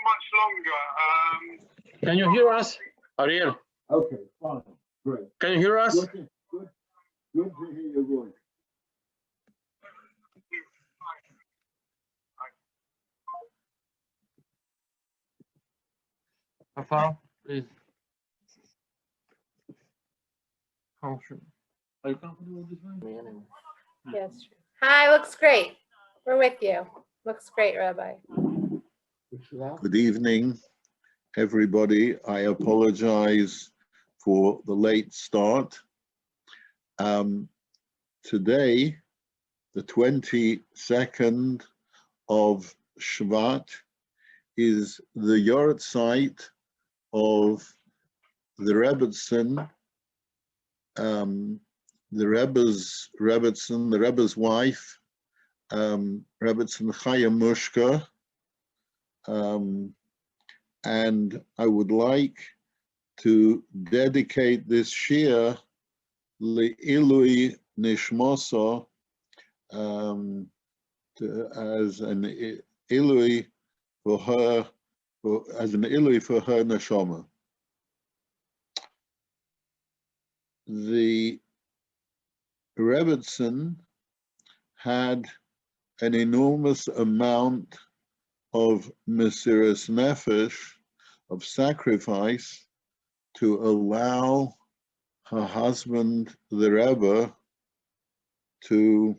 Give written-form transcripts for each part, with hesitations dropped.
much longer. Can you hear us, Ariel? Okay, fine, great. Can you hear us? Good to hear your voice. Farro, please. How should? Are you comfortable with this one? Yes. Hi, looks great. We're with you. Looks great, Rabbi. Good evening, everybody. I apologize for the late start. Today, the 22nd of Shvat, is the Yortzeit of the Rebbetzin, the Rebbe's wife, Rebbetzin Chaim Mushka, and I would like to dedicate this shiur Le'ilui Nishmoso as an ilui for her, as an ilui for her neshama. The Rebbetzin had an enormous amount of mesiras nefesh, of sacrifice, to allow her husband, the Rebbe, to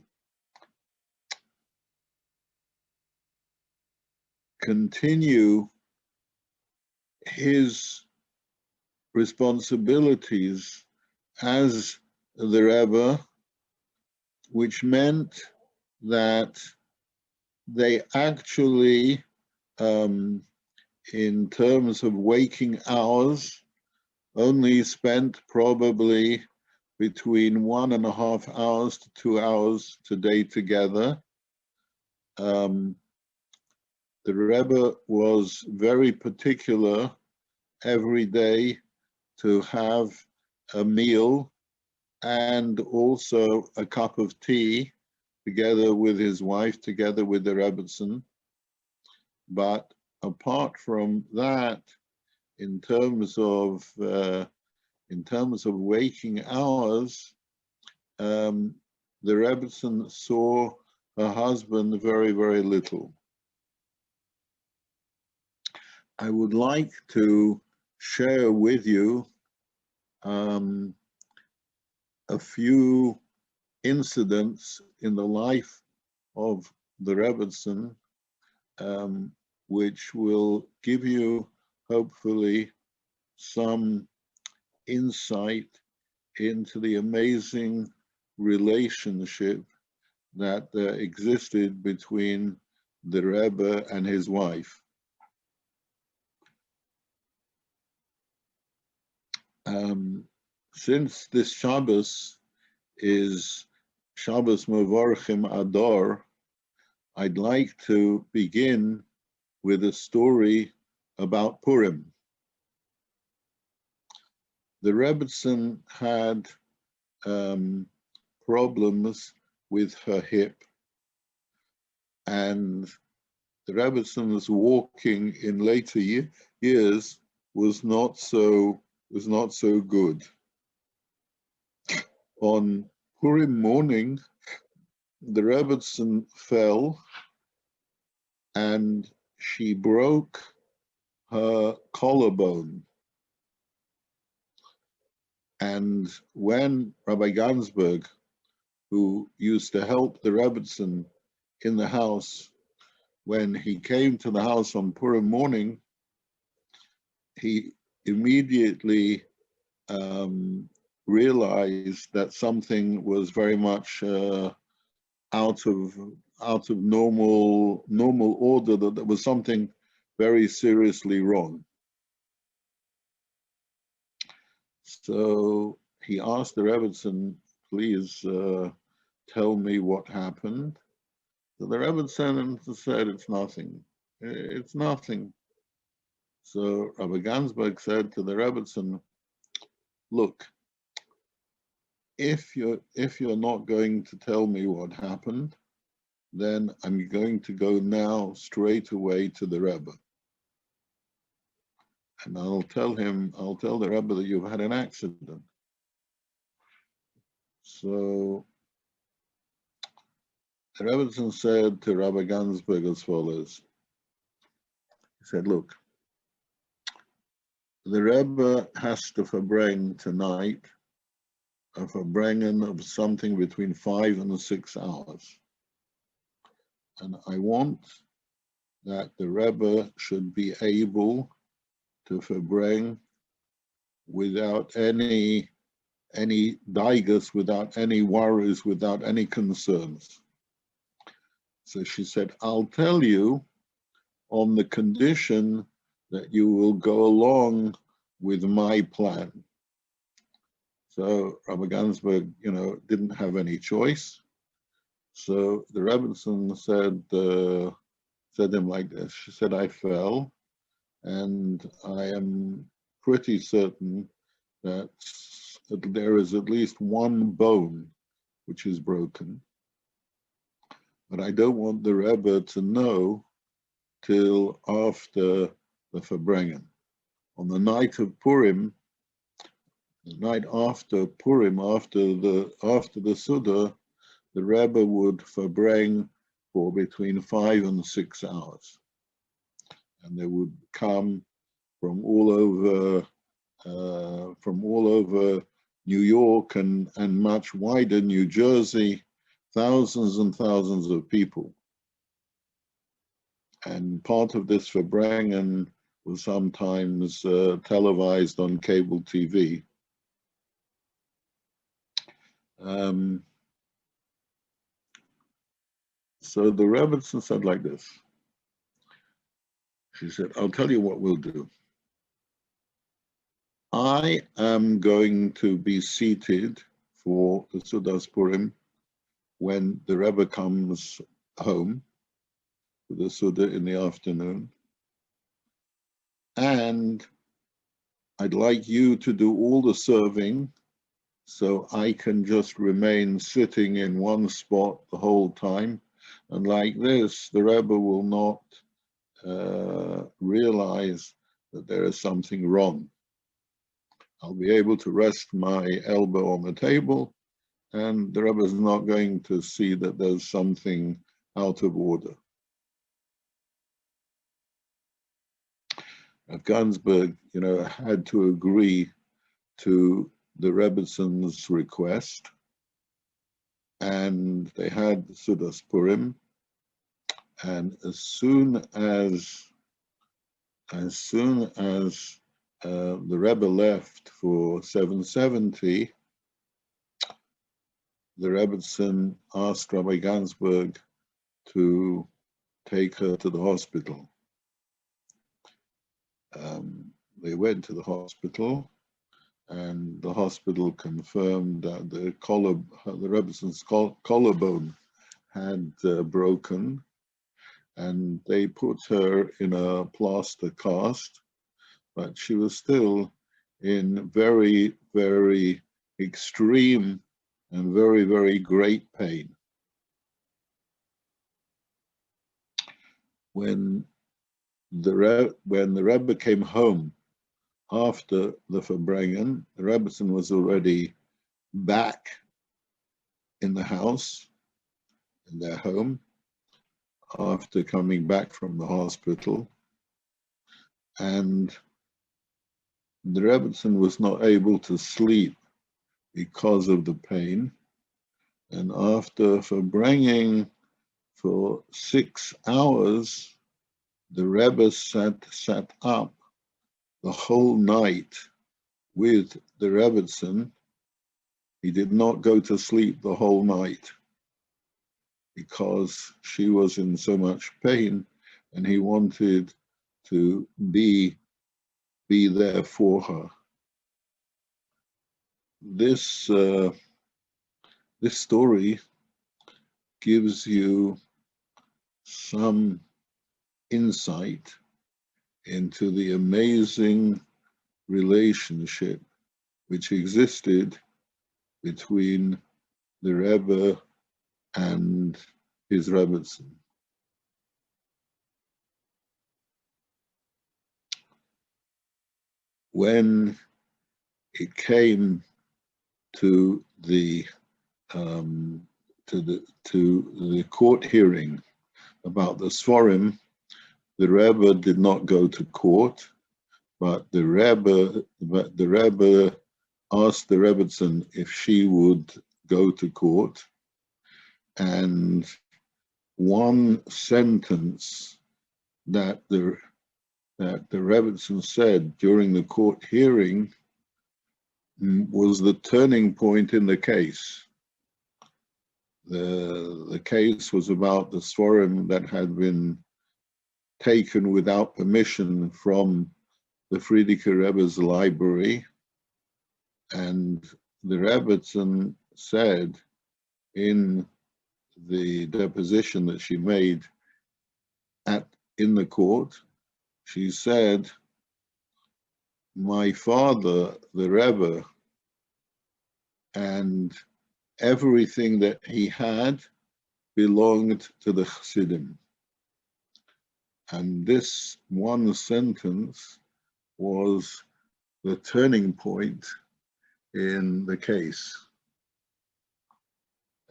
continue his responsibilities as the Rebbe, which meant that they actually, in terms of waking hours, only spent probably between 1.5 hours to 2 hours today together. The Rebbe was very particular every day to have a meal and also a cup of tea together with his wife, together with the Rebbetzin. But apart from that, in terms of waking hours, the Rebbetzin saw her husband very, very little. I would like to share with you a few incidents in the life of the Rebbetzin, which will give you, hopefully, some insight into the amazing relationship that existed between the Rebbe and his wife. Since this Shabbos is Shabbos Mevorchim Ador, I'd like to begin with a story about Purim. The Rebbetzin had problems with her hip, and the Rebbetzin walking in later years was not so good. On Purim morning, the Rebbetzin fell and she broke her collarbone. And when Rabbi Gansberg, who used to help the Rebbetzin in the house, when he came to the house on Purim morning, he immediately realized that something was very much out of normal order, that there was something very seriously wrong. So he asked the Rebbetzin, please tell me what happened. So the Rebbetzin said, it's nothing. It's nothing. So Rabbi Gansberg said to the Rebbetzin, look, if you're not going to tell me what happened, then I'm going to go now straight away to the Rebbe. and I'll tell the Rebbe that you've had an accident. So the Rebbe said to Rabbi Gansberg as follows. He said, look, the Rebbe has to farbrengen tonight a farbrengen of something between 5 and 6 hours. And I want that the Rebbe should be able to farbrengen without any daigas, without any worries, without any concerns. So she said, I'll tell you on the condition that you will go along with my plan. So Rabbi Gansberg, didn't have any choice. So the Rebbe said him like this. She said, I fell, and I am pretty certain that there is at least one bone which is broken. But I don't want the Rebbe to know till after the farbrengen. On the night of Purim, the night after Purim, after the Suda, the Rebbe would farbrengen for between 5 and 6 hours. And they would come from all over New York and much wider New Jersey, thousands and thousands of people. And part of this farbrengen was sometimes televised on cable TV. So the Rebbe said like this. She said, I'll tell you what we'll do. I am going to be seated for the Sudas Purim when the Rebbe comes home for the Suda in the afternoon. And I'd like you to do all the serving so I can just remain sitting in one spot the whole time. And like this, the Rebbe will not realize that there is something wrong. I'll be able to rest my elbow on the table, and the Rebbe is not going to see that there's something out of order. Gansberg, had to agree to the Rebbetzon's request, and they had Sudas Purim. And as soon as the Rebbe left for 770, the Rebbetzon asked Rabbi Gansberg to take her to the hospital. They went to the hospital, and the hospital confirmed that the Rebbetzon's collarbone had broken, and they put her in a plaster cast, but she was still in very, very extreme and very, very great pain. When the Rebbe came home after the farbrengen, the Rebbetzon was already back in the house, in their home, after coming back from the hospital, and the Rebbetzon was not able to sleep because of the pain. And after farbrengen for 6 hours, the Rebbe sat up the whole night with the Rebbetzon. He did not go to sleep the whole night because she was in so much pain, and he wanted to be there for her. This story gives you some insight into the amazing relationship which existed between the Rebbe and his Rebbetzon. when it came to the court hearing about the Svarim, the Rebbe did not go to court, but the Rebbe asked the Rebbetzin if she would go to court, and one sentence that the Rebbetzin said during the court hearing was the turning point in the case. The case was about the Svarim that had been taken without permission from the Frierdiker Rebbe's library, and the Rebbetzin said in the deposition that she made in the court, she said, my father, the Rebbe, and everything that he had belonged to the Chassidim. And this one sentence was the turning point in the case,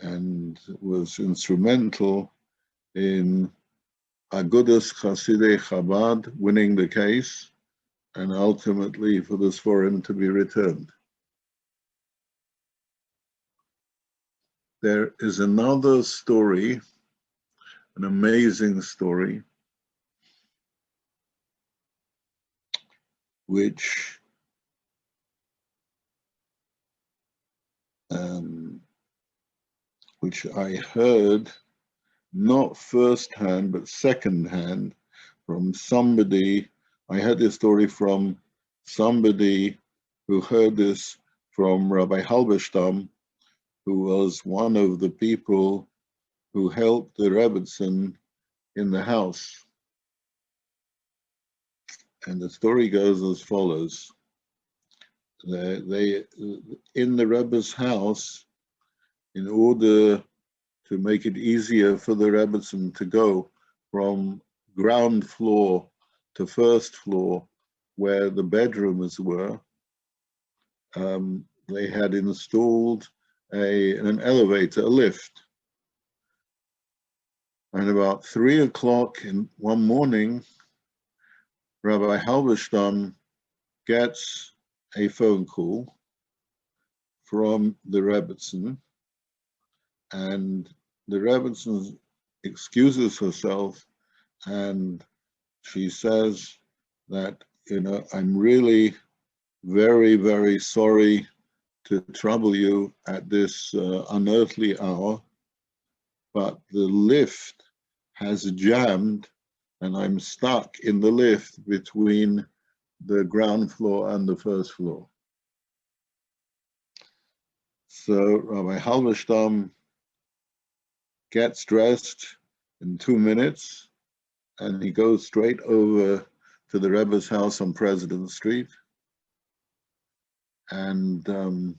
and was instrumental in Agudas Chassidei Chabad winning the case, and ultimately for the Sforim to be returned. There is another story, an amazing story, which I heard not firsthand but secondhand from somebody. I heard this story from somebody who heard this from Rabbi Halberstam, who was one of the people who helped the Rebbetzin in the house. And the story goes as follows. They in the Rebbe's house, in order to make it easier for the Rebbetzin to go from ground floor to first floor where the bedrooms were, they had installed an elevator, a lift. And about 3 o'clock in one morning, Rabbi Halberstam gets a phone call from the Rebbetzin, and the Rebbetzin excuses herself, and she says that, I'm really very, very sorry to trouble you at this unearthly hour, but the lift has jammed and I'm stuck in the lift between the ground floor and the first floor. So Rabbi Halberstam gets dressed in 2 minutes and he goes straight over to the Rebbe's house on President Street. And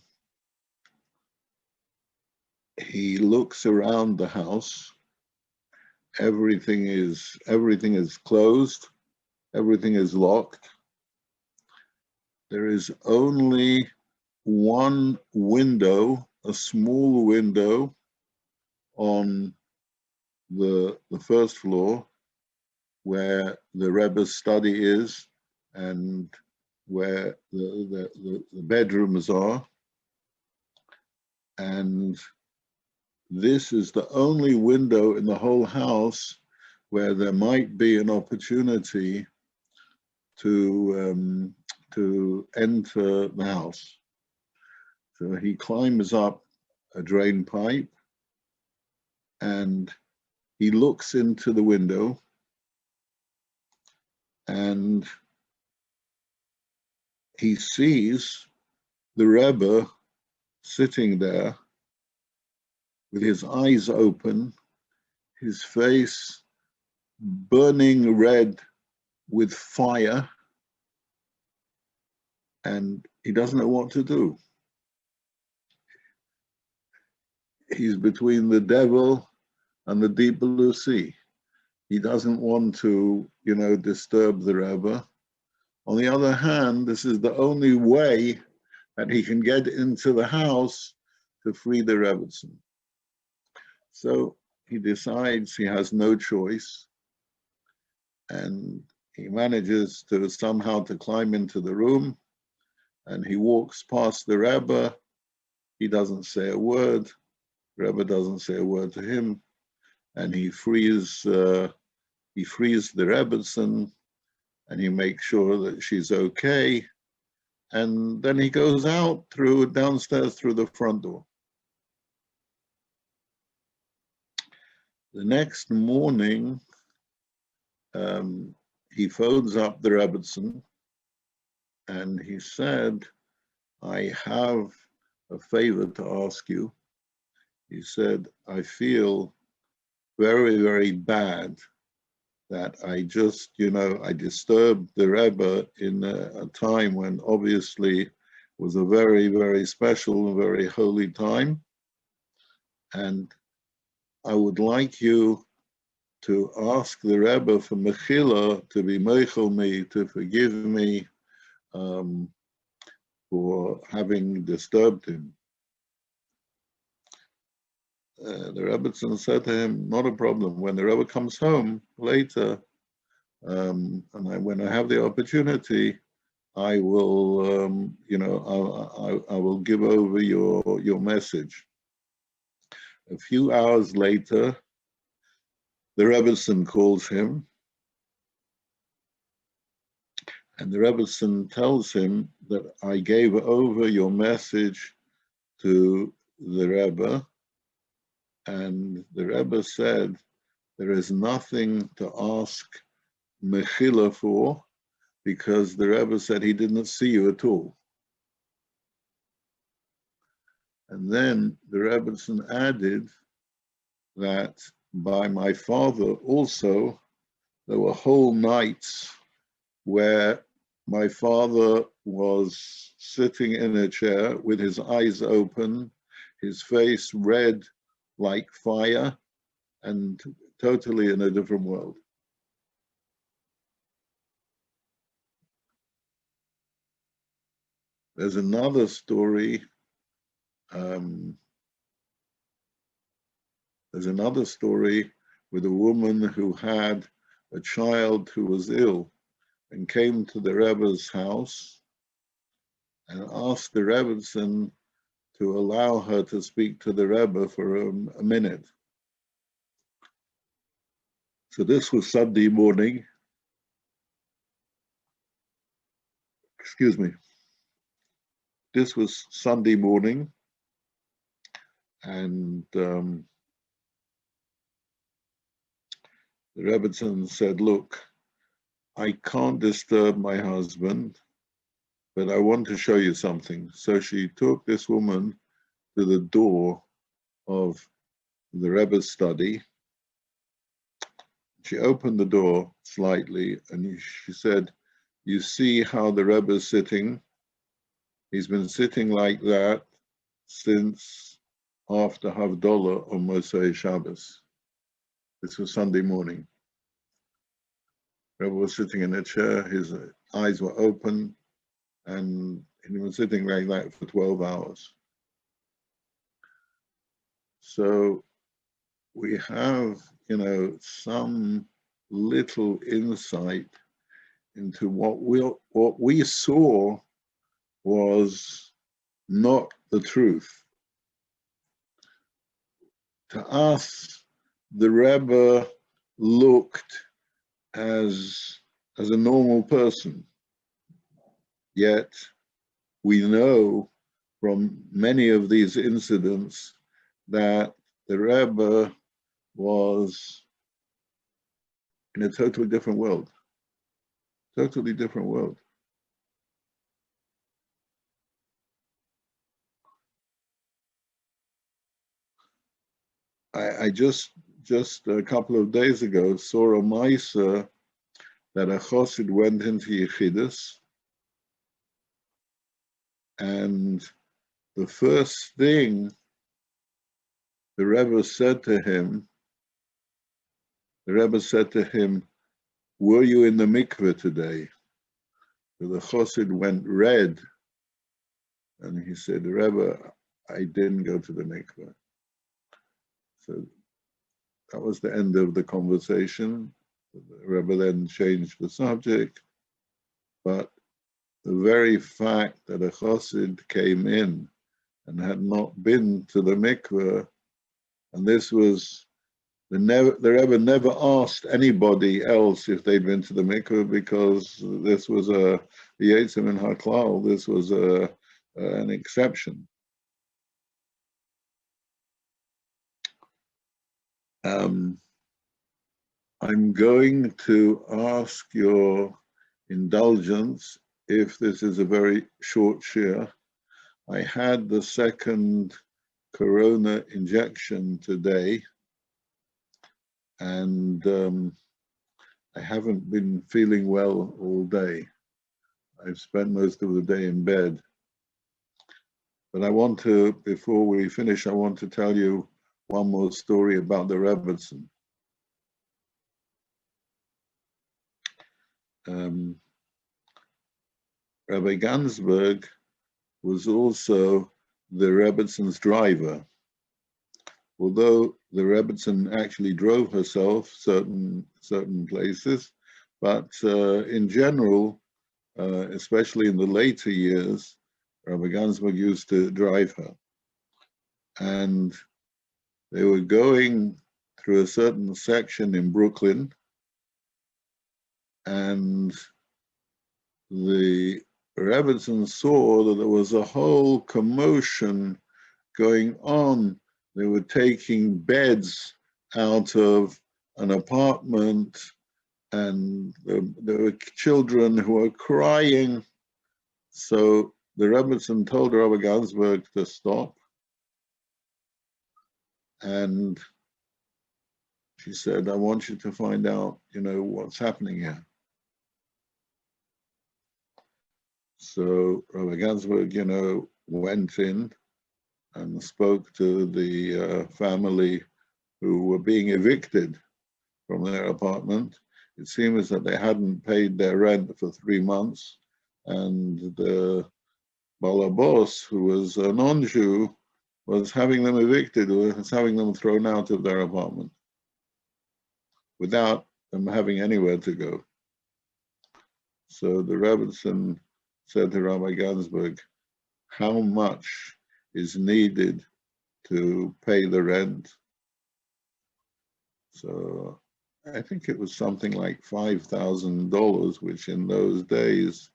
he looks around the house. Everything is closed. Everything is locked. There is only one window, a small window on the first floor where the Rebbe's study is and where the bedrooms are. And this is the only window in the whole house where there might be an opportunity to enter the house. So he climbs up a drain pipe and he looks into the window, and he sees the Rebbe sitting there with his eyes open, his face burning red with fire, and he doesn't know what to do. He's between the devil and the deep blue sea. He doesn't want to, disturb the Rebbe, On the other hand, this is the only way that he can get into the house to free the Rebbetzin. So he decides he has no choice, and he manages to somehow to climb into the room, and he walks past the Rebbe. He doesn't say a word. The Rebbe doesn't say a word to him, and he frees the Rebbetzin, and he makes sure that she's okay, and then he goes out downstairs through the front door. The next morning, he phones up the Rebbetzin, and he said, I have a favor to ask you. He said, I feel very, very bad that I just, I disturbed the Rebbe in a time when obviously was a very, very special, very holy time. And I would like you to ask the Rebbe for Mechila, to be meichel me, to forgive me for having disturbed him. The Rebbetzin said to him, not a problem. When the Rebbe comes home later, when I have the opportunity, I will, I will give over your message. A few hours later, the Rebbetzin calls him, and the Rebbetzin tells him that I gave over your message to the Rebbe, and the Rebbe said there is nothing to ask Mechila for, because the Rebbe said he didn't see you at all. And then the Rebbetzin added that by my father also, there were whole nights where my father was sitting in a chair with his eyes open, his face red like fire, and totally in a different world. There's another story. With a woman who had a child who was ill and came to the Rebbe's house and asked the Rebbetzin to allow her to speak to the Rebbe for a minute. So this was Sunday morning. Excuse me. This was Sunday morning, and the Rebbetzin said, look, I can't disturb my husband, but I want to show you something. So she took this woman to the door of the Rebbe's study. She opened the door slightly, and she said, you see how the Rebbe is sitting? He's been sitting like that since after Havdalah on Mosai Shabbos. This was Sunday morning. Rebbe was sitting in a chair, his eyes were open, and he was sitting like that for 12 hours. So we have, some little insight into what we saw was not the truth. To us, the Rebbe looked as a normal person. Yet we know from many of these incidents that the Rebbe was in a totally different world. Totally different world. I just a couple of days ago saw a Maisa that a Chassid went into Yichidus, and the first thing the Rebbe said to him, were you in the mikveh today? the Chassid went red, and he said, Rebbe, I didn't go to the mikveh. So that was the end of the conversation. The Rebbe then changed the subject, but the very fact that a Chassid came in and had not been to the mikveh, and this was, the Rebbe never asked anybody else if they'd been to the mikveh, because this was a Yitzim in Haklal, this was an exception. I'm going to ask your indulgence if this is a very short shiur. I had the second corona injection today, and I haven't been feeling well all day. I've spent most of the day in bed. But I want to, before we finish, I want to tell you one more story about the Rebbetzin. Rabbi Gansberg was also the Rebbetzин's driver. Although the Rebbetzin actually drove herself certain places, but in general, especially in the later years, Rabbi Gansberg used to drive her. And they were going through a certain section in Brooklyn, and the Rebbetzin saw that there was a whole commotion going on. They were taking beds out of an apartment, and there were children who were crying. So the Rebbetzin told Rabbi Gansberg to stop, and she said, I want you to find out, what's happening here. So Rabbi Gansberg, went in and spoke to the family who were being evicted from their apartment. It seems that they hadn't paid their rent for 3 months, and the balabos, who was a non-Jew, was having them evicted, was having them thrown out of their apartment without them having anywhere to go. So the Rebbetzin said to Rabbi Gansberg, how much is needed to pay the rent? So I think it was something like $5,000, which in those days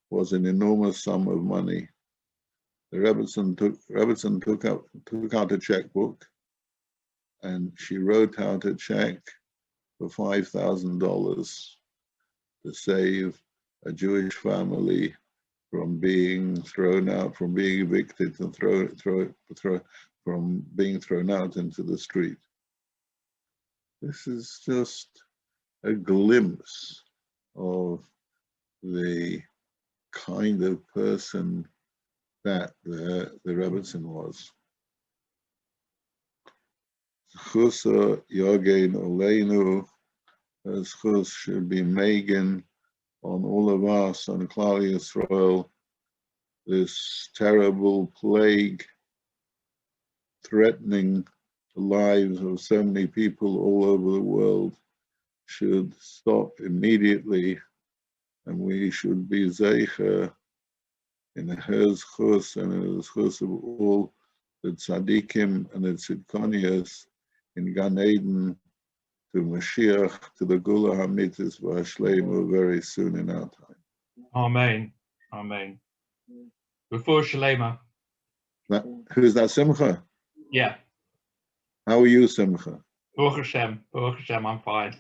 was an enormous sum of money. The Rebbetzin took out a checkbook, and she wrote out a check for $5,000 to save a Jewish family from being thrown out, from being evicted, and from being thrown out into the street. This is just a glimpse of the kind of person that the Rebbetzin was. Chusa Yogein Oleinu, as Chus should be Megan on all of us, on Klal Yisrael, this terrible plague threatening the lives of so many people all over the world should stop immediately, and we should be zeicher in his chus and in the chus of all the tzaddikim and the tzidkonias in Gan Eden to Mashiach, to the Gula Hamitis V'Hashlema very soon in our time. Amen. Amen. Before Shalema. Who's that, Simcha? Yeah. How are you, Simcha? Baruch Hashem, I'm fine.